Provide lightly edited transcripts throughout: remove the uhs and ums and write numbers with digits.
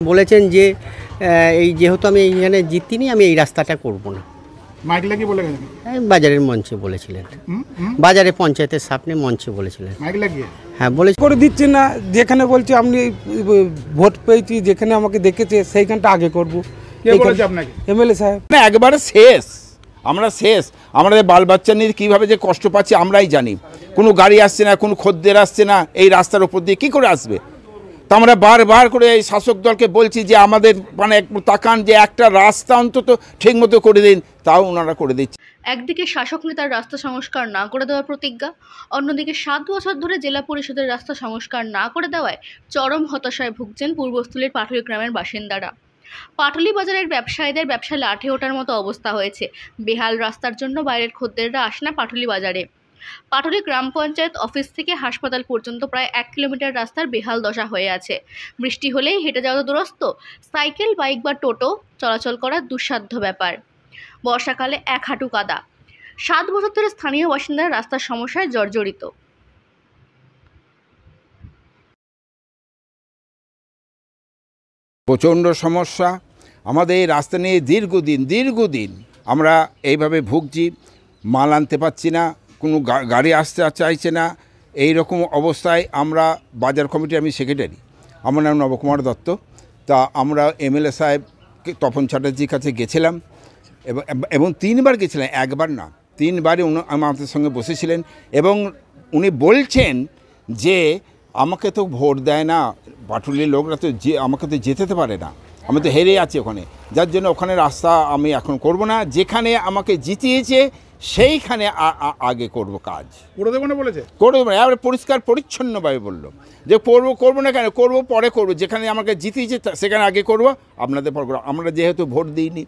বলেছেন যে এই যেহেতু আমি এইখানে জিতিনি আমি এই রাস্তাটা করব না। মাইক লাগিয়ে বলে গেছেন? বাজারের মঞ্চে বলেছিলেন, বাজারে পঞ্চায়েতের সামনে মঞ্চে বলেছিলেন। মাইক লাগিয়ে? হ্যাঁ বলেছি। করে দিচ্ছে না, যেখানে বলছে আপনি ভোট পেয়েছি, যেখানে আমাকে দেখেছে সেইখানটা আগে করব। কে বলেছে আপনাকে? এমএলএ সাহেব। না, একবারে শেষ। আমরা শেষ। আমাদের বাল বাচ্চা নিয়ে কীভাবে যে কষ্ট পাচ্ছি আমরাই জানি। কোনো গাড়ি আসছে না, কোনো খদ্দের আসছে না, এই রাস্তার উপর দিয়ে কী করে আসবে? তা আমরা বারবার করে এই শাসক দলকে বলছি যে আমাদের মানে একটু তাকান, যে একটা রাস্তা অন্তত ঠিকমতো করে দিন, তাও ওনারা করে দিচ্ছে। একদিকে শাসক নেতার রাস্তা সংস্কার না করে দেওয়ার প্রতিজ্ঞা, অন্যদিকে 7 বছর ধরে জেলা পরিষদের রাস্তা সংস্কার না করে দেওয়ায় চরম হতাশায় ভুগছেন পূর্বস্থলীর পাটুলি গ্রামের বাসিন্দারা। পাটুলি বাজারের ব্যবসায়ীদের ব্যবসা লাঠে ওঠার মতো অবস্থা হয়েছে। বেহাল রাস্তার জন্য বাইরের খদ্দেররা আসে না পাটুলি বাজারে। পাটুলি গ্রাম পঞ্চায়েত অফিস থেকে হাসপাতাল পর্যন্ত প্রায় 1 কিলোমিটার রাস্তার বেহাল দশা হয়ে আছে। বৃষ্টি হলেই হেঁটে যাওয়া দুরস্ত, সাইকেল, বাইক বা টোটো চলাচল করা দুঃসাধ্য ব্যাপার। বর্ষাকালে 1 হাঁটু কাদা। 7 বছর ধরে স্থানীয় বাসিন্দারা রাস্তার সমস্যায় জর্জরিত। প্রচণ্ড সমস্যা। আমাদের এই রাস্তা নিয়ে দীর্ঘদিন আমরা এইভাবে ভুগছি। মাল আনতে পারছি না, কোনো গাড়ি আসতে চাইছে না। এই রকম অবস্থায় আমরা বাজার কমিটির আমি সেক্রেটারি, আমার নাম নবকুমার দত্ত। তা আমরা এমএলএ সাহেব তপন চ্যাটার্জির কাছে গেছিলাম এবং 3 বার গেছিলেন, একবার না 3 বারই আমাদের সঙ্গে বসেছিলেন এবং উনি বলছেন যে আমাকে তো ভোট দেয় না, পাটুলির লোকরা তো আমাকে তো যেতে পারে না, আমি তো হেরে আছি ওখানে, যার জন্য ওখানে রাস্তা আমি এখন করব না, যেখানে আমাকে জিতিয়েছে সেইখানে আগে করব কাজ। করে দেবো না বলেছে? করে দেবো না, এবারে পরিষ্কার পরিচ্ছন্নভাবে বললো যে করবো না, কেন করবো, পরে করবো, যেখানে আমাকে জিতিয়েছে সেখানে আগে করব, আপনাদের পর করবো। আমরা যেহেতু ভোট দিইনি,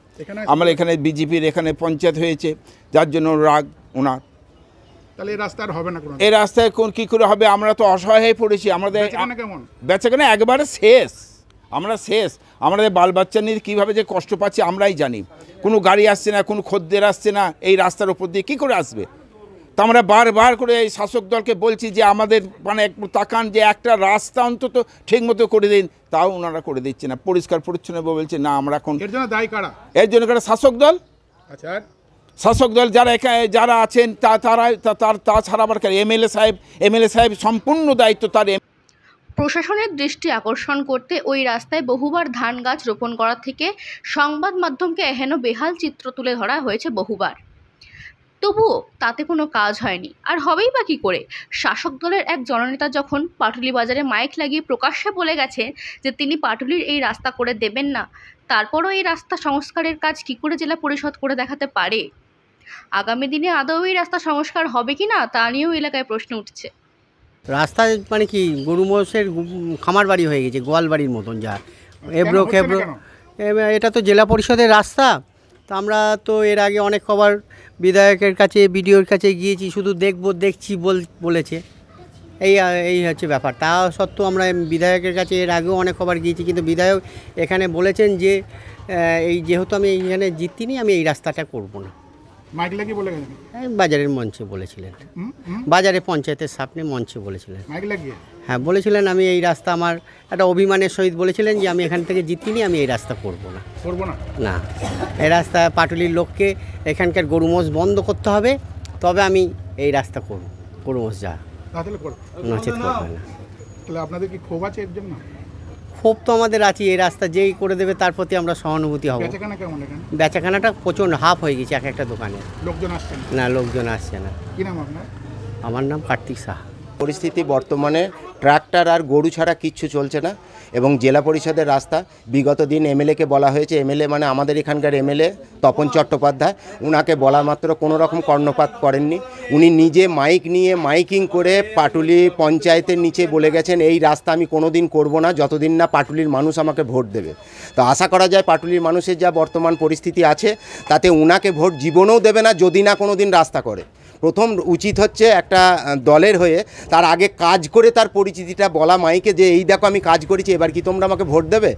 আমরা এখানে বিজেপির এখানে পঞ্চায়েত হয়েছে, যার জন্য রাগ ওনার। তাহলে এই রাস্তা আর হবে না? এই রাস্তায় কী করে হবে? আমরা তো অসহায় হয়ে পড়েছি। আমাদের বেচাকেনা একবারে শেষ। আমরা শেষ। আমাদের বাল বাচ্চা নিয়ে কীভাবে যে কষ্ট পাচ্ছি আমরাই জানি। কোনো গাড়ি আসছে না, কোনো খদ্দের আসছে না, এই রাস্তার উপর দিয়ে কী করে আসবে? তা আমরা বারবার করে এই শাসক দলকে বলছি যে আমাদের মানে একটু তাকান, যে একটা রাস্তা অন্তত ঠিকমতো করে দিন, তাও ওনারা করে দিচ্ছে না। পরিষ্কার পরিচ্ছন্ন বলছে না। আমরা এখন এর জন্য দায়ী কারা? এর জন্য কারা? শাসক দল। আচ্ছা, শাসক দল যারা আছেন তাছাড়া আবার এমএলএ সাহেব সম্পূর্ণ দায়িত্ব তার। প্রশাসনের দৃষ্টি আকর্ষণ করতে ওই রাস্তায় বহুবার ধান গাছ রোপণ করা থেকে সংবাদ মাধ্যমকে এহেন বেহাল চিত্র তুলে ধরা হয়েছে বহুবার, তবুও তাতে কোনো কাজ হয়নি। আর হবেই বা কী করে? শাসক দলের এক জননেতা যখন পাটুলি বাজারে মাইক লাগিয়ে প্রকাশ্যে বলে গেছে যে তিনি পাটুলির এই রাস্তা করে দেবেন না, তারপরও এই রাস্তা সংস্কারের কাজ কী করে জেলা পরিষদ করে দেখাতে পারে? আগামী দিনে আদৌ এই রাস্তা সংস্কার হবে কি না তা নিয়েও এলাকায় প্রশ্ন উঠছে। রাস্তা মানে কি গরু মোষের খামার বাড়ি হয়ে গেছে, গোয়াল বাড়ির মতন, যা এবড়ো খেবড়ো। এটা তো জেলা পরিষদের রাস্তা। তো আমরা তো এর আগে অনেক কবার বিধায়কের কাছে, বিডিওর কাছে গিয়েছি, শুধু দেখছি বলেছে। এই হচ্ছে ব্যাপার। তা সত্ত্বেও আমরা বিধায়কের কাছে এর আগেও অনেক কবার গিয়েছি, কিন্তু বিধায়ক এখানে বলেছেন যে এই যেহেতু আমি এইখানে জিতিনি আমি এই রাস্তাটা করব না। মাইক লাগিয়ে বলে গেছেন? বাজারের মঞ্চে বলেছিলেন, বাজারে পঞ্চায়েতের সামনে মঞ্চে বলেছিলেন। মাইক লাগিয়ে? হ্যাঁ বলেছিলেন। আমি এই রাস্তা আমার একটা অভিমানের সহিত বলেছিলেন যে আমি এখান থেকে জিতিনি আমি এই রাস্তা করব না। না, এই রাস্তা পাটুলির লোককে এখানকার গরু মোষ বন্ধ করতে হবে, তবে আমি এই রাস্তা করব। গরু মোষ যা নচেত করবে না। তাহলে আপনাদের কি ক্ষোভ আছে এর জন্য? ক্ষোভ তো আমাদের আছে। এই রাস্তা যেই করে দেবে তার প্রতি আমরা সহানুভূতি হব। বেচাকেনাটা প্রচণ্ড হাফ হয়ে গেছে এক একটা দোকানে। লোকজন আসছে না, লোকজন আসছে না। কি নাম আপনার? আমার নাম কার্তিক সাহা। পরিস্থিতি বর্তমানে ট্রাক্টর আর গরু ছাড়া কিচ্ছু চলছে না এবং জেলা পরিষদের রাস্তা বিগত দিন এমএলএকে বলা হয়েছে, এমএলএ মানে আমাদের এখানকার এমএলএ তপন চট্টোপাধ্যায়, ওনাকে বলা মাত্র কোনো রকম কর্ণপাত করেননি। উনি নিজে মাইক নিয়ে মাইকিং করে পাটুলি পঞ্চায়েতের নিচে বলে গেছেন এই রাস্তা আমি কোনো দিন করবো না যতদিন না পাটুলির মানুষ আমাকে ভোট দেবে। তো আশা করা যায় পাটুলির মানুষের যা বর্তমান পরিস্থিতি আছে তাতে ওনাকে ভোট জীবনেও দেবে না যদি না কোনো দিন রাস্তা করে। প্রথম উচিত হচ্ছে একটা দলের হয়ে তার আগে কাজ করে তার পরিচিতিটা বলা মাইকে যে এই দেখো আমি কাজ করেছি, এবার কি তোমরা আমাকে ভোট দেবে?